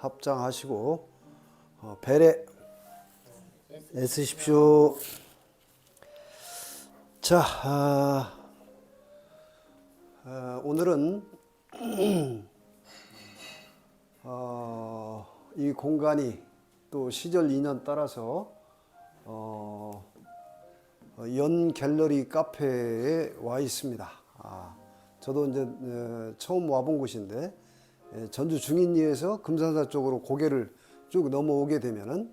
합장하시고 벨에 애쓰십시오. 자, 오늘은 이 공간이 또 시절 인연 따라서 연 갤러리 카페에 와 있습니다. 저도 이제 처음 와본 곳인데, 전주 중인리에서 금산사 쪽으로 고개를 쭉 넘어오게 되면은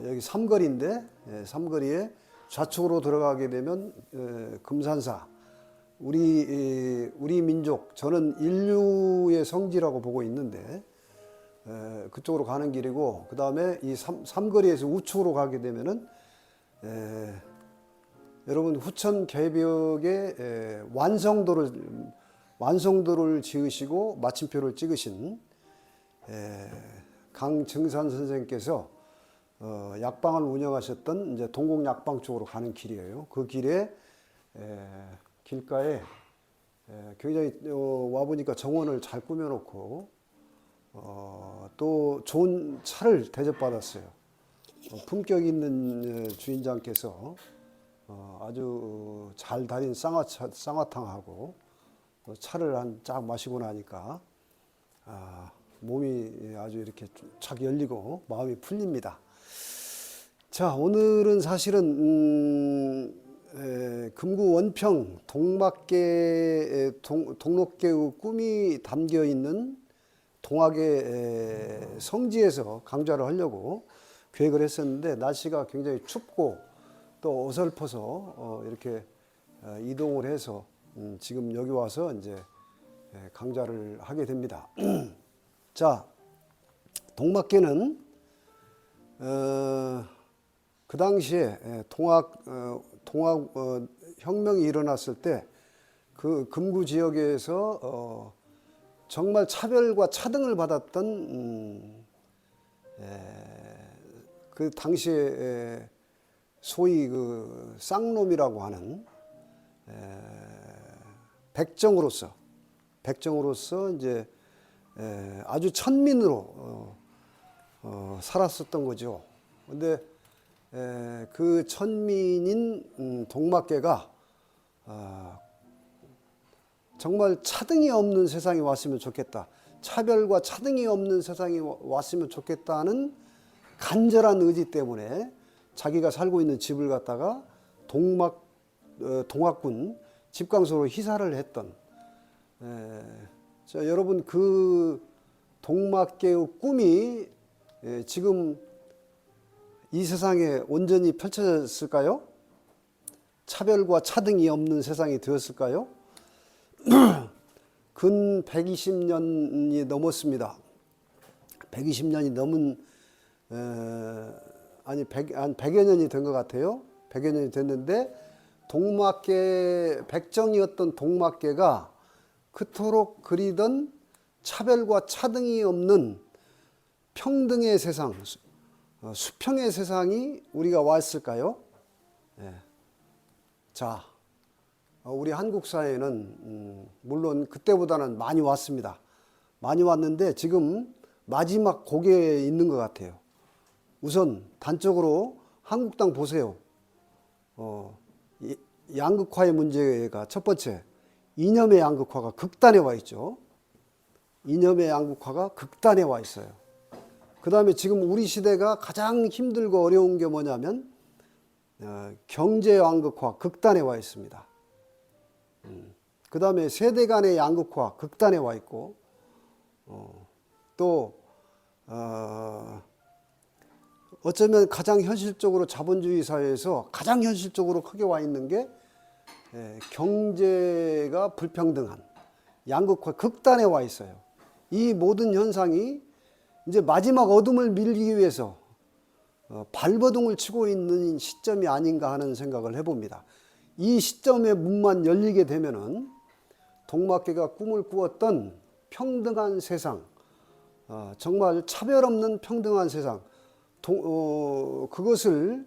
여기 삼거리인데, 삼거리에 좌측으로 들어가게 되면 금산사, 우리 민족, 저는 인류의 성지라고 보고 있는데 그쪽으로 가는 길이고, 그 다음에 이 삼거리에서 우측으로 가게 되면은 여러분 후천 개벽에 완성도를 지으시고 마침표를 찍으신 강증산 선생님께서 약방을 운영하셨던 이제 동공 약방 쪽으로 가는 길이에요. 그 길에 길가에 굉장히 와 보니까 정원을 잘 꾸며놓고 또 좋은 차를 대접받았어요. 품격 있는 주인장께서 아주 잘 달인 쌍화탕하고 차를 한 짝 마시고 나니까 몸이 아주 이렇게 착 열리고 마음이 풀립니다. 자, 오늘은 사실은 금구 원평 동록계의 꿈이 담겨 있는 동학의 성지에서 강좌를 하려고 계획을 했었는데, 날씨가 굉장히 춥고 또 어설퍼서 이렇게 이동을 해서 지금 여기 와서 이제 강좌를 하게 됩니다. 자, 동막계는 그 당시에 동학 혁명이 일어났을 때 그 금구 지역에서 정말 차별과 차등을 받았던 그 당시에 소위 그 쌍놈이라고 하는 백정으로서 이제 아주 천민으로 살았었던 거죠. 근데 그 천민인 동막계가 정말 차등이 없는 세상이 왔으면 좋겠다, 차별과 차등이 없는 세상이 왔으면 좋겠다는 간절한 의지 때문에 자기가 살고 있는 집을 갖다가 동학군 집강소로 희사를 했던, 자, 여러분 그 동막계의 꿈이 지금 이 세상에 온전히 펼쳐졌을까요? 차별과 차등이 없는 세상이 되었을까요? 근 120년이 넘었습니다. 120년이 넘은 한 100여 년이 된 것 같아요. 100여 년이 됐는데 동막계, 백정이었던 동막계가 그토록 그리던 차별과 차등이 없는 평등의 세상, 수평의 세상이 우리가 왔을까요? 자, 우리 한국 사회는 물론 그때보다는 많이 왔습니다. 많이 왔는데 지금 마지막 고개에 있는 것 같아요. 우선 단적으로 한국 땅 보세요. 양극화의 문제가 첫 번째, 이념의 양극화가 극단에 와 있죠. 이념의 양극화가 극단에 와 있어요. 그 다음에 지금 우리 시대가 가장 힘들고 어려운 게 뭐냐면 경제 양극화 극단에 와 있습니다. 그 다음에 세대 간의 양극화 극단에 와 있고, 또 어쩌면 가장 현실적으로 자본주의 사회에서 가장 현실적으로 크게 와 있는 게 경제가 불평등한 양극화 극단에 와 있어요. 이 모든 현상이 이제 마지막 어둠을 밀기 위해서 발버둥을 치고 있는 시점이 아닌가 하는 생각을 해봅니다. 이 시점의 문만 열리게 되면은 동막계가 꿈을 꾸었던 평등한 세상, 정말 차별 없는 평등한 세상, 그것을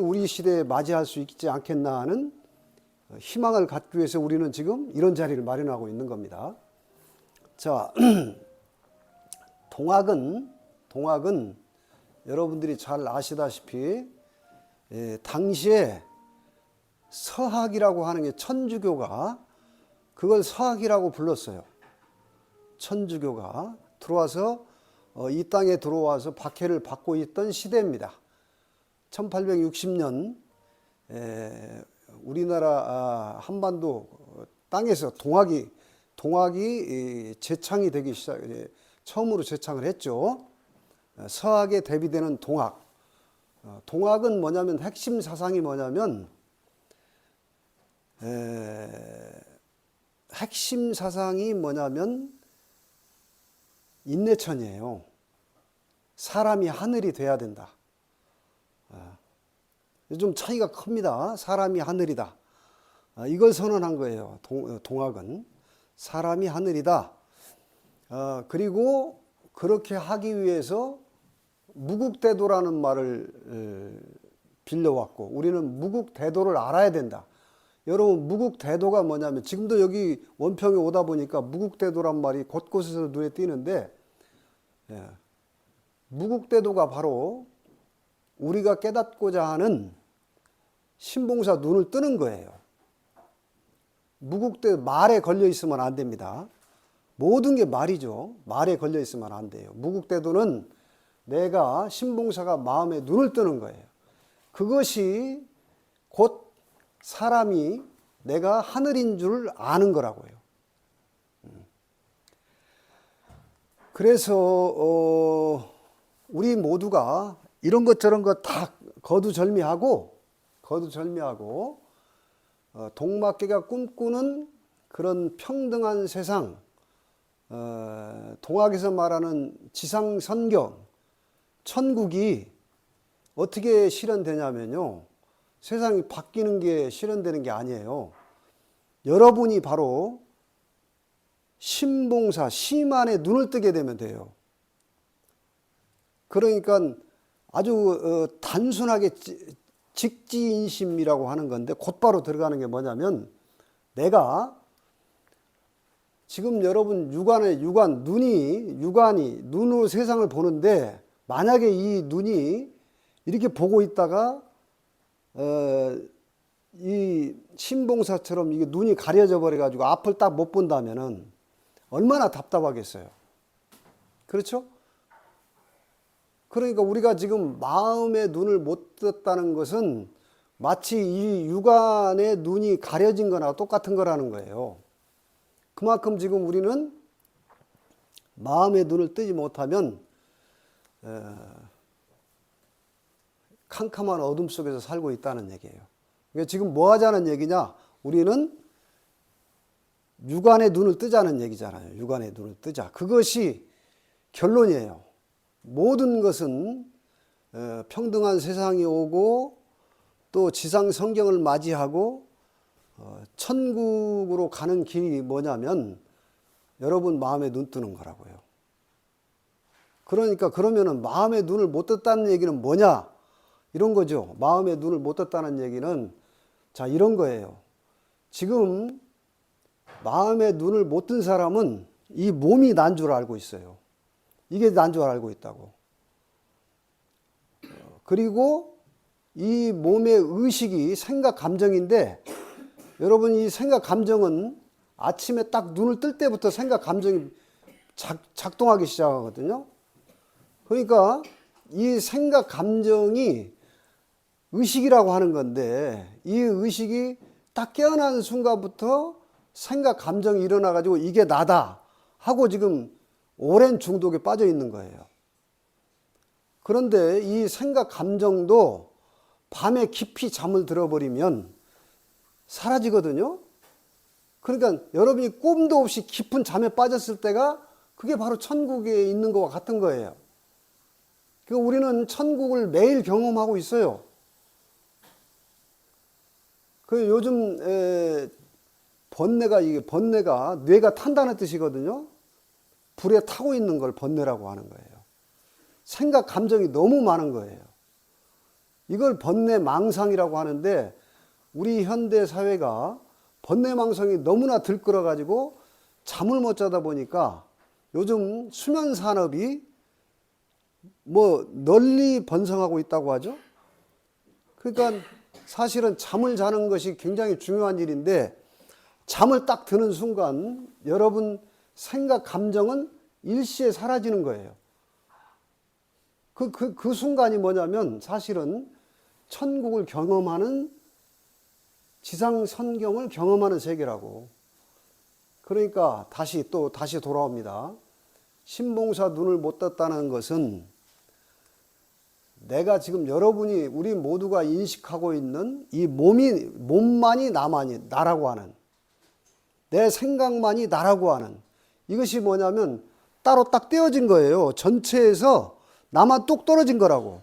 우리 시대에 맞이할 수 있지 않겠나 하는 희망을 갖기 위해서 우리는 지금 이런 자리를 마련하고 있는 겁니다. 자, 동학은 여러분들이 잘 아시다시피 당시에 서학이라고 하는 게 천주교가 그걸 서학이라고 불렀어요. 천주교가 들어와서 이 땅에 들어와서 박해를 받고 있던 시대입니다. 1860년 우리나라 한반도 땅에서 동학이 제창이 되기 처음으로 제창을 했죠. 서학에 대비되는 동학. 동학은 뭐냐면 핵심 사상이 뭐냐면 인내천이에요. 사람이 하늘이 돼야 된다. 좀 차이가 큽니다. 사람이 하늘이다. 이걸 선언한 거예요. 동학은. 사람이 하늘이다. 그리고 그렇게 하기 위해서 무국대도라는 말을 빌려왔고 우리는 무국대도를 알아야 된다. 여러분 무국대도가 뭐냐면 지금도 여기 원평에 오다 보니까 무국대도란 말이 곳곳에서 눈에 띄는데 무국대도가 바로 우리가 깨닫고자 하는 신봉사 눈을 뜨는 거예요. 무국대 말에 걸려 있으면 안 됩니다. 모든 게 말이죠. 말에 걸려 있으면 안 돼요. 무국대도는 내가 신봉사가 마음에 눈을 뜨는 거예요. 그것이 곧 사람이 내가 하늘인 줄 아는 거라고요. 그래서 우리 모두가 이런 것 저런 것 다 거두절미하고 동학계가 꿈꾸는 그런 평등한 세상, 동학에서 말하는 지상선경, 천국이 어떻게 실현되냐면요. 세상이 바뀌는 게 실현되는 게 아니에요. 여러분이 바로 신봉사, 시만에 눈을 뜨게 되면 돼요. 그러니까 아주 단순하게 직지인심이라고 하는 건데 곧바로 들어가는 게 뭐냐면 내가 지금 여러분 육안이 눈으로 세상을 보는데 만약에 이 눈이 이렇게 보고 있다가 이 신봉사처럼 이게 눈이 가려져 버려 가지고 앞을 딱 못 본다면은 얼마나 답답하겠어요. 그렇죠? 그러니까 우리가 지금 마음의 눈을 못 떴다는 것은 마치 이 육안의 눈이 가려진 거나 똑같은 거라는 거예요. 그만큼 지금 우리는 마음의 눈을 뜨지 못하면 캄캄한 어둠 속에서 살고 있다는 얘기예요. 그러니까 지금 뭐 하자는 얘기냐? 우리는 육안의 눈을 뜨자는 얘기잖아요. 육안의 눈을 뜨자. 그것이 결론이에요. 모든 것은 평등한 세상이 오고 또 지상 성경을 맞이하고 천국으로 가는 길이 뭐냐면 여러분 마음에 눈 뜨는 거라고요. 그러니까 그러면은 마음의 눈을 못 떴다는 얘기는 뭐냐? 이런 거죠. 마음의 눈을 못 떴다는 얘기는 자 이런 거예요. 지금 마음의 눈을 못 뜬 사람은 이 몸이 난 줄 알고 있어요. 이게 난 줄 알고 있다고. 그리고 이 몸의 의식이 생각 감정인데 여러분 이 생각 감정은 아침에 딱 눈을 뜰 때부터 생각 감정이 작동하기 시작하거든요. 그러니까 이 생각 감정이 의식이라고 하는 건데 이 의식이 딱 깨어나는 순간부터 생각 감정이 일어나 가지고 이게 나다 하고 지금 오랜 중독에 빠져 있는 거예요. 그런데 이 생각 감정도 밤에 깊이 잠을 들어버리면 사라지거든요. 그러니까 여러분이 꿈도 없이 깊은 잠에 빠졌을 때가 그게 바로 천국에 있는 것과 같은 거예요. 그러니까 우리는 천국을 매일 경험하고 있어요. 그 요즘 번뇌가 뇌가 탄다는 뜻이거든요. 불에 타고 있는 걸 번뇌라고 하는 거예요. 생각 감정이 너무 많은 거예요. 이걸 번뇌망상이라고 하는데 우리 현대 사회가 번뇌망상이 너무나 들끓어 가지고 잠을 못 자다 보니까 요즘 수면 산업이 뭐 널리 번성하고 있다고 하죠. 그러니까 사실은 잠을 자는 것이 굉장히 중요한 일인데 잠을 딱 드는 순간 여러분 생각, 감정은 일시에 사라지는 거예요. 그 순간이 뭐냐면 사실은 천국을 경험하는 지상선경을 경험하는 세계라고. 그러니까 다시 돌아옵니다. 신봉사 눈을 못 떴다는 것은 내가 지금 여러분이 우리 모두가 인식하고 있는 이 몸만이 나라고 하는 내 생각만이 나라고 하는 이것이 뭐냐면 따로 딱 떼어진 거예요. 전체에서 나만 뚝 떨어진 거라고.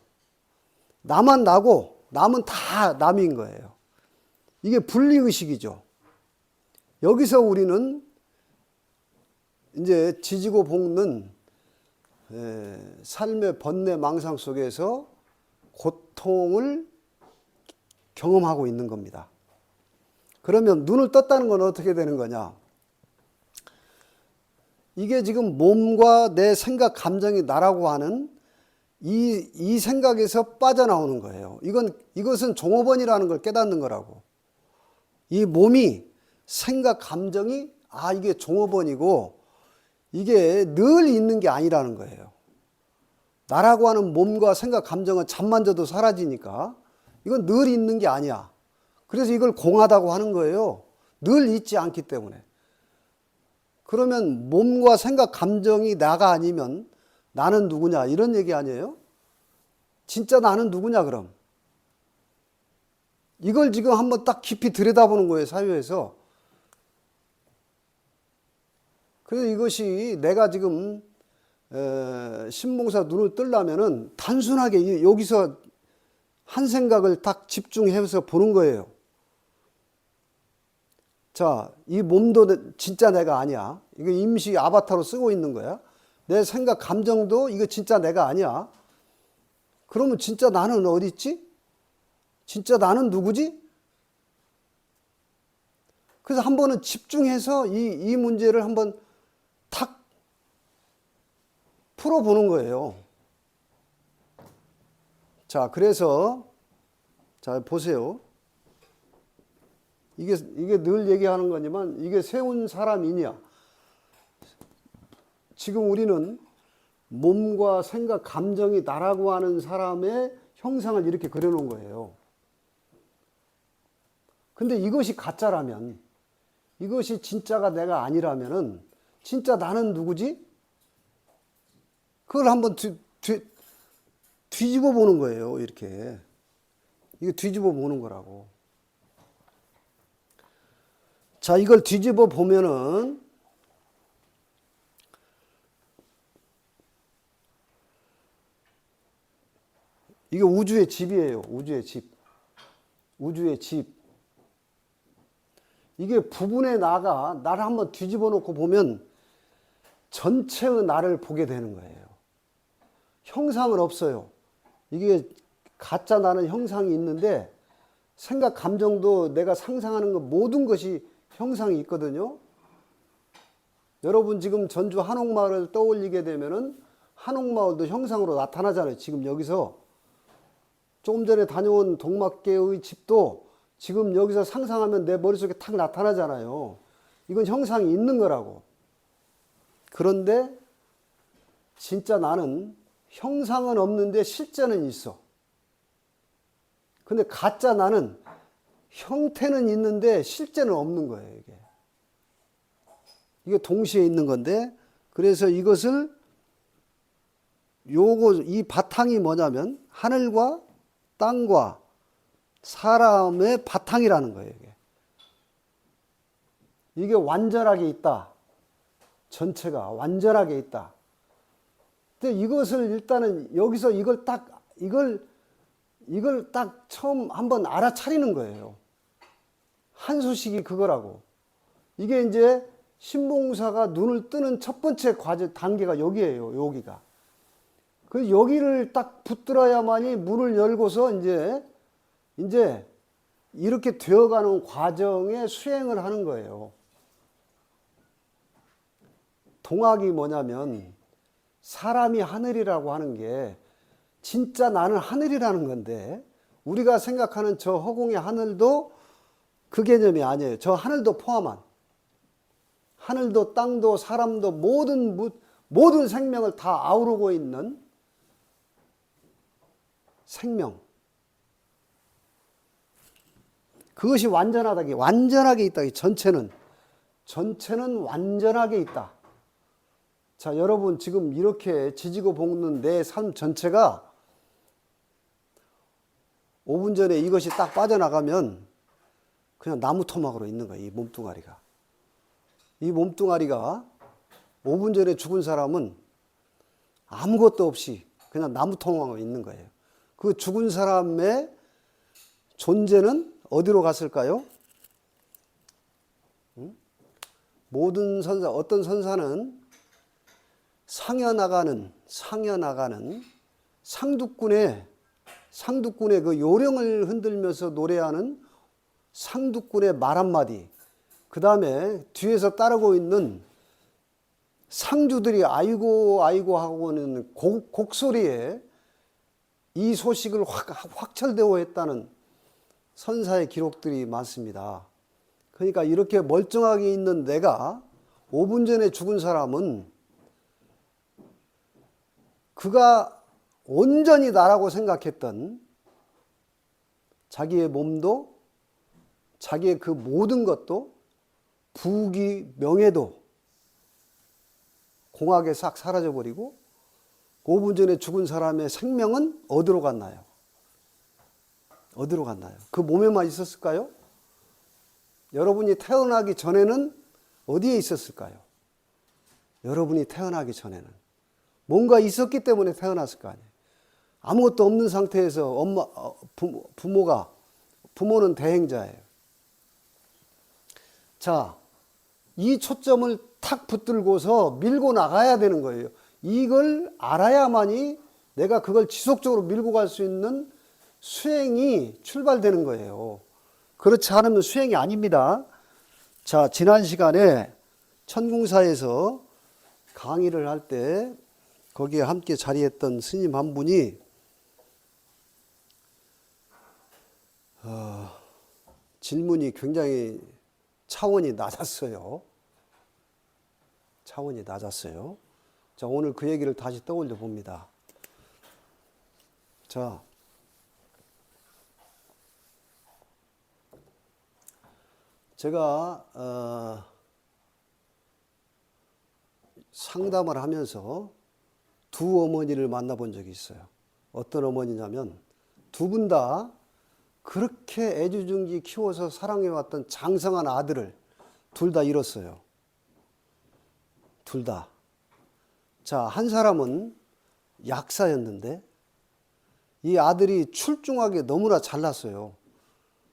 나만 나고 남은 다 남인 거예요. 이게 분리의식이죠. 여기서 우리는 이제 지지고 볶는 삶의 번뇌 망상 속에서 고통을 경험하고 있는 겁니다. 그러면 눈을 떴다는 건 어떻게 되는 거냐? 이게 지금 몸과 내 생각, 감정이 나라고 하는 이 생각에서 빠져나오는 거예요. 이것은 종업원이라는 걸 깨닫는 거라고. 이 몸이 생각, 감정이 이게 종업원이고 이게 늘 있는 게 아니라는 거예요. 나라고 하는 몸과 생각, 감정은 잠만 자도 사라지니까 이건 늘 있는 게 아니야. 그래서 이걸 공하다고 하는 거예요. 늘 있지 않기 때문에. 그러면 몸과 생각, 감정이 나가 아니면 나는 누구냐 이런 얘기 아니에요? 진짜 나는 누구냐 그럼? 이걸 지금 한번 딱 깊이 들여다보는 거예요, 사회에서. 그래서 이것이 내가 지금 신봉사 눈을 뜨려면은 단순하게 여기서 한 생각을 딱 집중해서 보는 거예요. 자, 이 몸도 진짜 내가 아니야. 이거 임시 아바타로 쓰고 있는 거야. 내 생각, 감정도 이거 진짜 내가 아니야. 그러면 진짜 나는 어디 있지? 진짜 나는 누구지? 그래서 한 번은 집중해서 이 문제를 한번 탁 풀어보는 거예요. 자, 그래서 자 보세요. 이게 늘 얘기하는 거지만 이게 세운 사람이냐? 지금 우리는 몸과 생각, 감정이 나라고 하는 사람의 형상을 이렇게 그려놓은 거예요. 근데 이것이 가짜라면, 이것이 진짜가 내가 아니라면은 진짜 나는 누구지? 그걸 한번 뒤집어 보는 거예요. 이렇게. 이거 뒤집어 보는 거라고. 자, 이걸 뒤집어 보면은 이게 우주의 집이에요. 우주의 집. 우주의 집. 이게 부분의 나를 한번 뒤집어 놓고 보면 전체의 나를 보게 되는 거예요. 형상은 없어요. 이게 가짜 나는 형상이 있는데 생각, 감정도 내가 상상하는 것 모든 것이 형상이 있거든요. 여러분 지금 전주 한옥마을을 떠올리게 되면은 한옥마을도 형상으로 나타나잖아요. 지금 여기서 조금 전에 다녀온 동막계의 집도 지금 여기서 상상하면 내 머릿속에 탁 나타나잖아요. 이건 형상이 있는 거라고. 그런데 진짜 나는 형상은 없는데 실제는 있어. 근데 가짜 나는 형태는 있는데 실제는 없는 거예요, 이게. 이게 동시에 있는 건데, 그래서 이것을 이 바탕이 뭐냐면 하늘과 땅과 사람의 바탕이라는 거예요, 이게. 이게 완전하게 있다. 전체가 완전하게 있다. 근데 이것을 일단은 여기서 이걸 딱 처음 한번 알아차리는 거예요. 한 소식이 그거라고. 이게 이제 신봉사가 눈을 뜨는 첫 번째 단계가 여기예요. 여기가. 그 여기를 딱 붙들어야만이 문을 열고서 이제 이렇게 되어가는 과정에 수행을 하는 거예요. 동학이 뭐냐면 사람이 하늘이라고 하는 게 진짜 나는 하늘이라는 건데 우리가 생각하는 저 허공의 하늘도 그 개념이 아니에요. 저 하늘도 포함한 하늘도 땅도 사람도 모든 생명을 다 아우르고 있는 생명. 그것이 완전하게 있다. 전체는 완전하게 있다. 자, 여러분 지금 이렇게 지지고 볶는 내 삶 전체가 5분 전에 이것이 딱 빠져나가면 그냥 나무 토막으로 있는 거예요. 이 몸뚱아리가. 이 몸뚱아리가 5분 전에 죽은 사람은 아무것도 없이 그냥 나무 토막으로 있는 거예요. 그 죽은 사람의 존재는 어디로 갔을까요? 모든 선사, 어떤 선사는 상여나가는 상두꾼의 그 요령을 흔들면서 노래하는 상두꾼의 말 한마디, 그 다음에 뒤에서 따르고 있는 상주들이 아이고 아이고 하고는 곡소리에 이 소식을 확철대오했다는 선사의 기록들이 많습니다. 그러니까 이렇게 멀쩡하게 있는 내가 5분 전에 죽은 사람은 그가 온전히 나라고 생각했던 자기의 몸도 자기의 그 모든 것도 부귀 명예도 공학에 싹 사라져버리고 5분 전에 죽은 사람의 생명은 어디로 갔나요? 어디로 갔나요? 그 몸에만 있었을까요? 여러분이 태어나기 전에는 어디에 있었을까요? 여러분이 태어나기 전에는 뭔가 있었기 때문에 태어났을 거 아니에요. 아무것도 없는 상태에서 부모는 대행자예요. 자, 이 초점을 탁 붙들고서 밀고 나가야 되는 거예요. 이걸 알아야만이 내가 그걸 지속적으로 밀고 갈 수 있는 수행이 출발되는 거예요. 그렇지 않으면 수행이 아닙니다. 자, 지난 시간에 천궁사에서 강의를 할 때 거기에 함께 자리했던 스님 한 분이 질문이 굉장히 차원이 낮았어요. 자, 오늘 그 얘기를 다시 떠올려 봅니다. 자, 제가 상담을 하면서 두 어머니를 만나본 적이 있어요. 어떤 어머니냐면 두 분 다 그렇게 애지중지 키워서 사랑해왔던 장성한 아들을 둘 다 잃었어요. 둘 다. 자, 한 사람은 약사였는데 이 아들이 출중하게 너무나 잘났어요.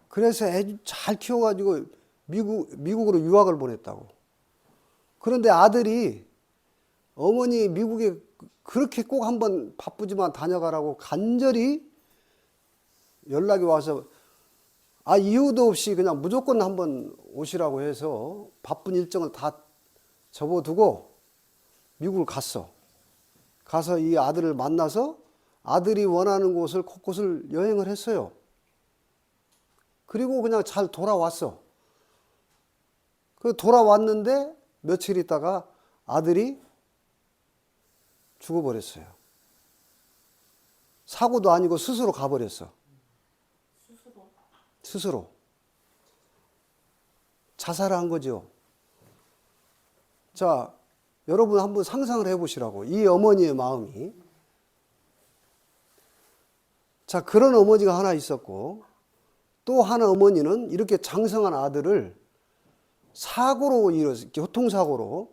그래서 애 잘 키워가지고 미국으로 유학을 보냈다고. 그런데 아들이 어머니 미국에 그렇게 꼭 한번 바쁘지만 다녀가라고 간절히 연락이 와서 이유도 없이 그냥 무조건 한번 오시라고 해서 바쁜 일정을 다 접어두고 미국을 갔어. 가서 이 아들을 만나서 아들이 원하는 곳을 곳곳을 여행을 했어요. 그리고 그냥 잘 돌아왔어. 그 돌아왔는데 며칠 있다가 아들이 죽어버렸어요. 사고도 아니고 스스로 가버렸어. 스스로. 자살한 거죠. 자, 여러분 한번 상상을 해보시라고. 이 어머니의 마음이. 자, 그런 어머니가 하나 있었고 또 하나 어머니는 이렇게 장성한 아들을 사고로 이뤘어요. 교통사고로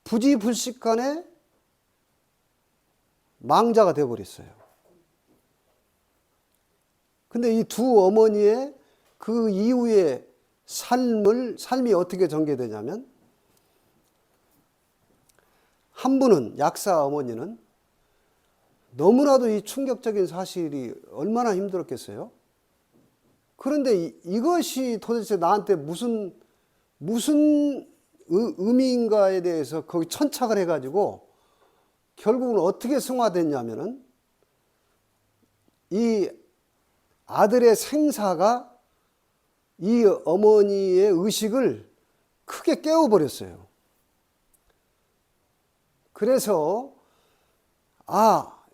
부지불식간에 망자가 되어버렸어요. 근데 이 두 어머니의 그 이후의 삶이 어떻게 전개되냐면 한 분은 약사 어머니는 너무나도 이 충격적인 사실이 얼마나 힘들었겠어요. 그런데 이것이 도대체 나한테 무슨 의미인가에 대해서 거기 천착을 해가지고 결국은 어떻게 승화됐냐면은 이 아들의 생사가 이 어머니의 의식을 크게 깨워버렸어요. 그래서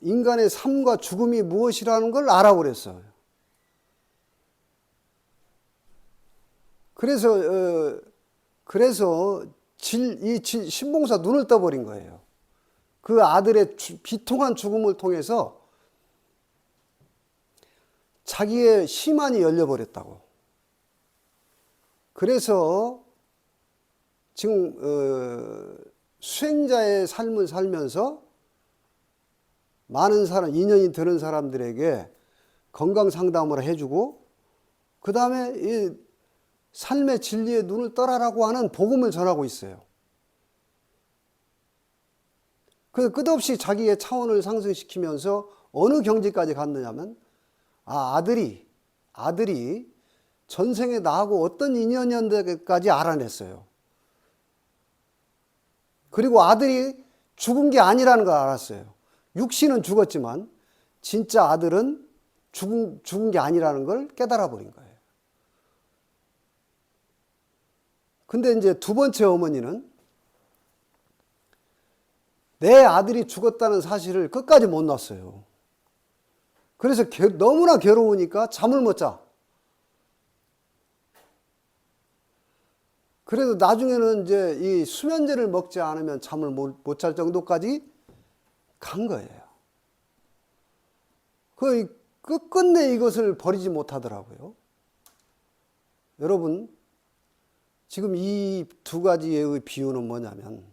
인간의 삶과 죽음이 무엇이라는 걸 알아버렸어요. 그래서 신봉사 눈을 떠버린 거예요. 그 아들의 비통한 죽음을 통해서 자기의 심한이 열려버렸다고. 그래서 지금 수행자의 삶을 살면서 많은 사람, 인연이 드는 사람들에게 건강 상담을 해주고, 그 다음에 이 삶의 진리에 눈을 떠라라고 하는 복음을 전하고 있어요. 그 끝없이 자기의 차원을 상승시키면서 어느 경지까지 갔느냐면, 아들이 전생에 나하고 어떤 인연이었는지까지 알아냈어요. 그리고 아들이 죽은 게 아니라는 걸 알았어요. 육신은 죽었지만 진짜 아들은 죽은 게 아니라는 걸 깨달아 버린 거예요. 근데 이제 두 번째 어머니는 내 아들이 죽었다는 사실을 끝까지 못 놨어요. 그래서 너무나 괴로우니까 잠을 못 자. 그래서 나중에는 이제 이 수면제를 먹지 않으면 잠을 못 잘 정도까지 간 거예요. 끝끝내 이것을 버리지 못하더라고요. 여러분, 지금 이 두 가지의 비유는 뭐냐면,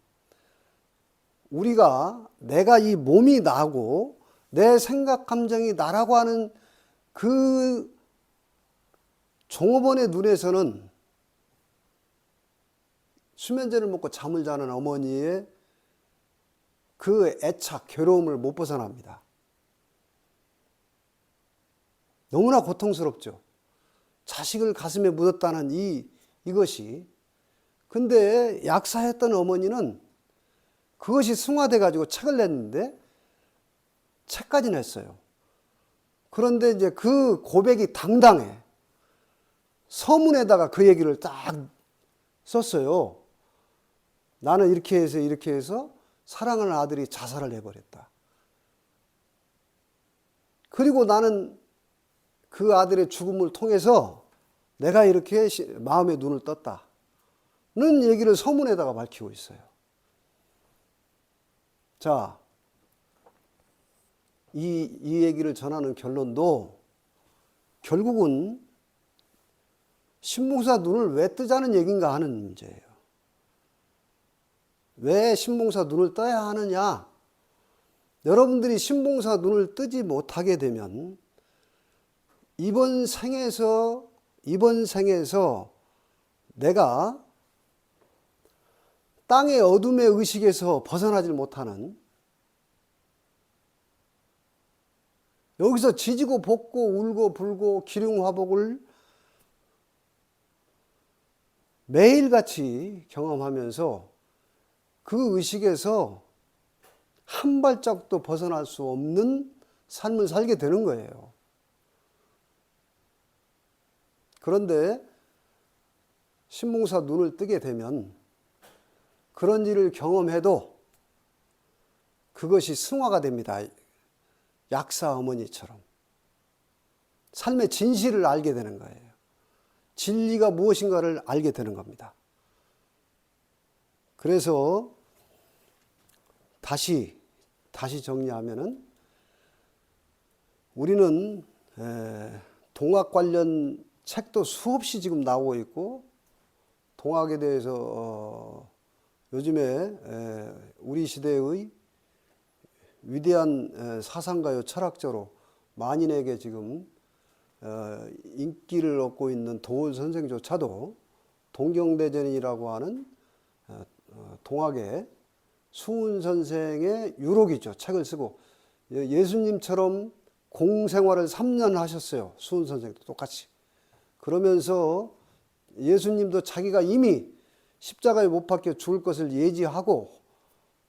내가 이 몸이 나고 내 생각, 감정이 나라고 하는 그 종업원의 눈에서는 수면제를 먹고 잠을 자는 어머니의 그 애착, 괴로움을 못 벗어납니다. 너무나 고통스럽죠. 자식을 가슴에 묻었다는 이것이. 근데 약사했던 어머니는 그것이 승화돼 가지고 책을 냈는데, 책까지 냈어요. 그런데 이제 그 고백이 당당해. 서문에다가 그 얘기를 딱 썼어요. 나는 이렇게 해서 사랑하는 아들이 자살을 해버렸다. 그리고 나는 그 아들의 죽음을 통해서 내가 이렇게 마음의 눈을 떴다는 얘기를 서문에다가 밝히고 있어요. 자, 이 얘기를 전하는 결론도 결국은 신봉사 눈을 왜 뜨자는 얘기인가 하는 문제예요. 왜 신봉사 눈을 떠야 하느냐? 여러분들이 신봉사 눈을 뜨지 못하게 되면 이번 생에서 내가 땅의 어둠의 의식에서 벗어나질 못하는, 여기서 지지고 볶고 울고 불고 기륭화복을 매일같이 경험하면서 그 의식에서 한 발짝도 벗어날 수 없는 삶을 살게 되는 거예요. 그런데 신봉사 눈을 뜨게 되면 그런 일을 경험해도 그것이 승화가 됩니다. 약사 어머니처럼. 삶의 진실을 알게 되는 거예요. 진리가 무엇인가를 알게 되는 겁니다. 그래서 다시 정리하면은, 우리는 동학 관련 책도 수없이 지금 나오고 있고, 동학에 대해서 요즘에 우리 시대의 위대한 사상가요 철학자로 만인에게 지금 인기를 얻고 있는 도울 선생조차도 동경대전이라고 하는 동학의 수훈 선생의 유록이죠. 책을 쓰고 예수님처럼 공생활을 3년 하셨어요. 수훈 선생도 똑같이. 그러면서 예수님도 자기가 이미 십자가에 못 박혀 죽을 것을 예지하고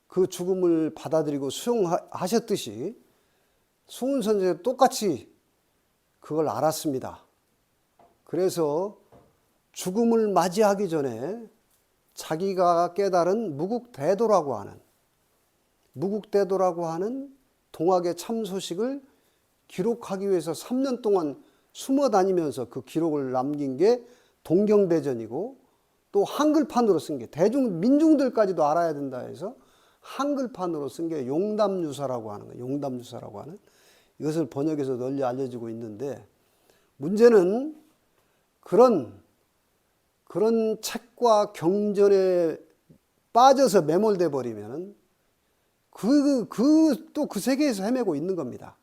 그 죽음을 받아들이고 수용하셨듯이 수훈 선생도 똑같이 그걸 알았습니다. 그래서 죽음을 맞이하기 전에 자기가 깨달은 무국대도라고 하는 동학의 참 소식을 기록하기 위해서 3년 동안 숨어 다니면서 그 기록을 남긴 게 동경대전이고, 또 한글판으로 쓴 게 민중들까지도 알아야 된다 해서 한글판으로 쓴 게 용담유사라고 하는 거예요. 용담유사라고 하는 이것을 번역해서 널리 알려지고 있는데, 문제는 그런 책과 경전에 빠져서 매몰돼 버리면 또 그 세계에서 헤매고 있는 겁니다.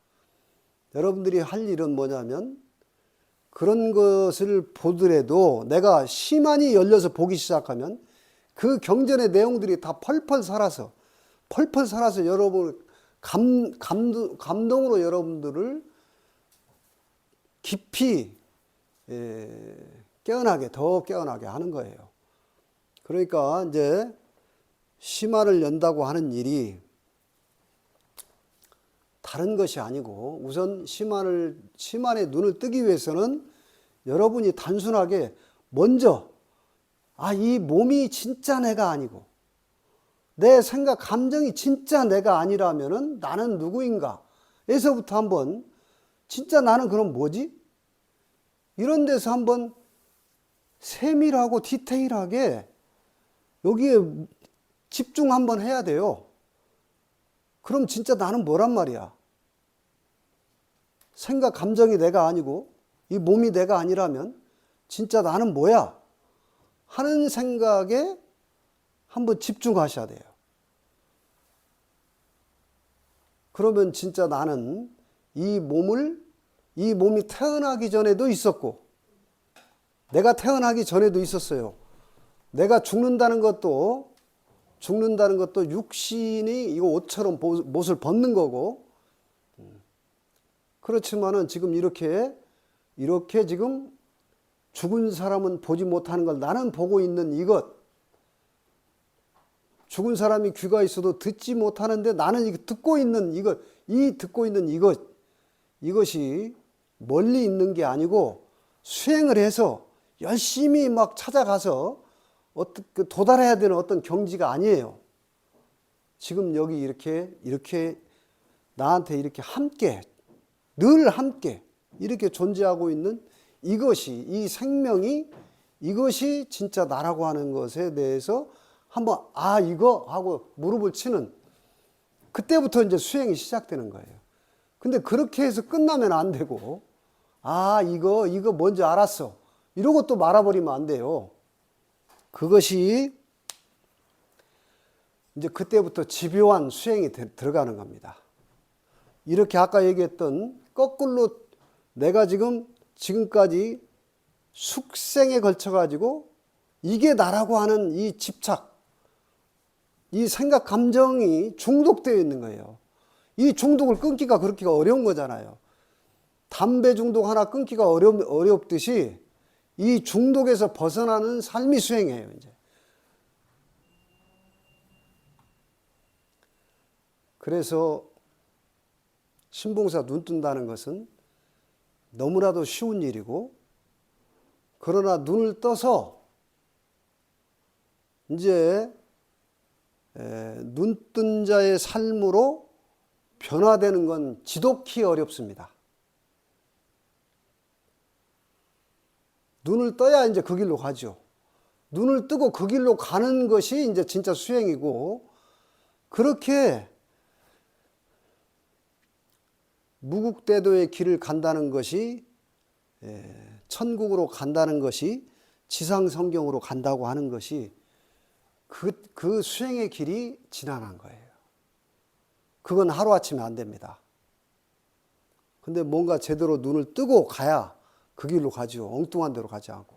여러분들이 할 일은 뭐냐면, 그런 것을 보더라도 내가 심한이 열려서 보기 시작하면 그 경전의 내용들이 다 펄펄 살아서 여러분 감동으로 여러분들을 깊이 더 깨어나게 하는 거예요. 그러니까 이제 심화를 연다고 하는 일이 다른 것이 아니고, 우선 심한의 눈을 뜨기 위해서는 여러분이 단순하게 먼저 이 몸이 진짜 내가 아니고 내 생각 감정이 진짜 내가 아니라면은 나는 누구인가 에서부터 한번 진짜 나는 그럼 뭐지? 이런 데서 한번 세밀하고 디테일하게 여기에 집중 한번 해야 돼요. 그럼 진짜 나는 뭐란 말이야? 생각, 감정이 내가 아니고 이 몸이 내가 아니라면 진짜 나는 뭐야? 하는 생각에 한번 집중하셔야 돼요. 그러면 진짜 나는 이 몸이 태어나기 전에도 있었고, 내가 태어나기 전에도 있었어요. 내가 죽는다는 것도 육신이 이거 옷처럼 못을 벗는 거고, 그렇지만은 지금 이렇게 지금 죽은 사람은 보지 못하는 걸 나는 보고 있는 이것, 죽은 사람이 귀가 있어도 듣지 못하는데 나는 듣고 있는 이것이 멀리 있는 게 아니고 수행을 해서 열심히 막 찾아가서 도달해야 되는 어떤 경지가 아니에요. 지금 여기 이렇게 나한테 이렇게 늘 함께 이렇게 존재하고 있는 이 생명이, 이것이 진짜 나라고 하는 것에 대해서 한번 이거 하고 무릎을 치는, 그때부터 이제 수행이 시작되는 거예요. 근데 그렇게 해서 끝나면 안 되고, 이거 뭔지 알았어, 이러고 또 말아버리면 안 돼요. 그것이 이제 그때부터 집요한 수행이 들어가는 겁니다. 이렇게 아까 얘기했던 거꾸로 내가 지금까지 숙생에 걸쳐가지고 이게 나라고 하는 이 집착, 이 생각, 감정이 중독되어 있는 거예요. 이 중독을 끊기가 그렇게 어려운 거잖아요. 담배 중독 하나 끊기가 어렵듯이 이 중독에서 벗어나는 삶이 수행이에요, 이제. 그래서 신봉사 눈 뜬다는 것은 너무나도 쉬운 일이고, 그러나 눈을 떠서 이제 눈 뜬 자의 삶으로 변화되는 건 지독히 어렵습니다. 눈을 떠야 이제 그 길로 가죠. 눈을 뜨고 그 길로 가는 것이 이제 진짜 수행이고, 그렇게 무국대도의 길을 간다는 것이, 천국으로 간다는 것이, 지상성경으로 간다고 하는 것이 그 수행의 길이 지난한 거예요. 그건 하루아침에 안 됩니다. 근데 뭔가 제대로 눈을 뜨고 가야 그 길로 가죠. 엉뚱한 데로 가지 않고.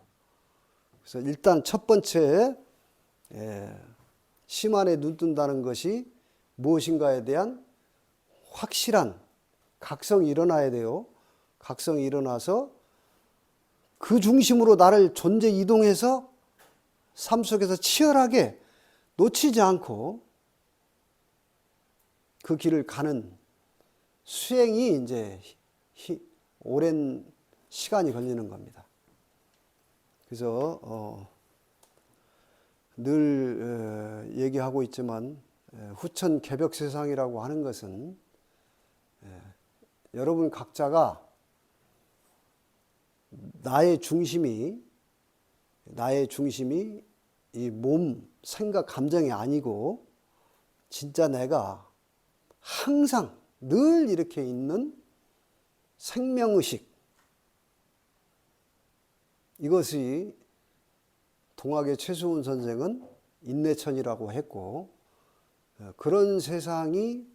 그래서 일단 첫 번째, 심한에 눈 뜬다는 것이 무엇인가에 대한 확실한 각성이 일어나야 돼요. 각성이 일어나서 그 중심으로 나를 존재 이동해서 삶 속에서 치열하게 놓치지 않고 그 길을 가는 수행이 이제 오랜 시간이 걸리는 겁니다. 그래서 늘 얘기하고 있지만 후천 개벽 세상이라고 하는 것은 여러분 각자가 나의 중심이 이 몸, 생각, 감정이 아니고 진짜 내가 항상 늘 이렇게 있는 생명의식, 이것이 동학의 최수훈 선생은 인내천이라고 했고, 그런 세상이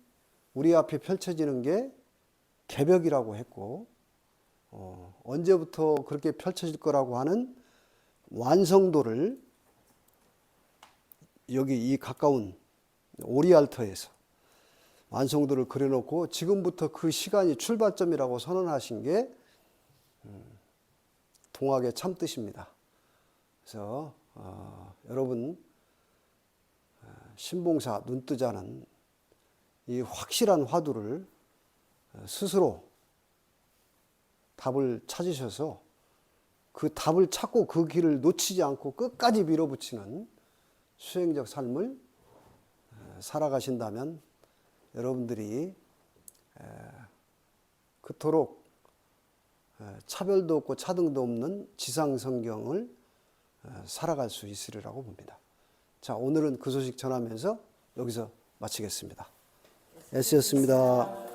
우리 앞에 펼쳐지는 게 개벽이라고 했고, 언제부터 그렇게 펼쳐질 거라고 하는 완성도를 여기 이 가까운 오리알터에서 완성도를 그려놓고 지금부터 그 시간이 출발점이라고 선언하신 게 동학의 참뜻입니다. 그래서 여러분 신봉사 눈뜨자는 이 확실한 화두를 스스로 답을 찾으셔서 그 답을 찾고 그 길을 놓치지 않고 끝까지 밀어붙이는 수행적 삶을 살아가신다면 여러분들이 그토록 차별도 없고 차등도 없는 지상성경을 살아갈 수 있으리라고 봅니다. 자, 오늘은 그 소식 전하면서 여기서 마치겠습니다. S였습니다.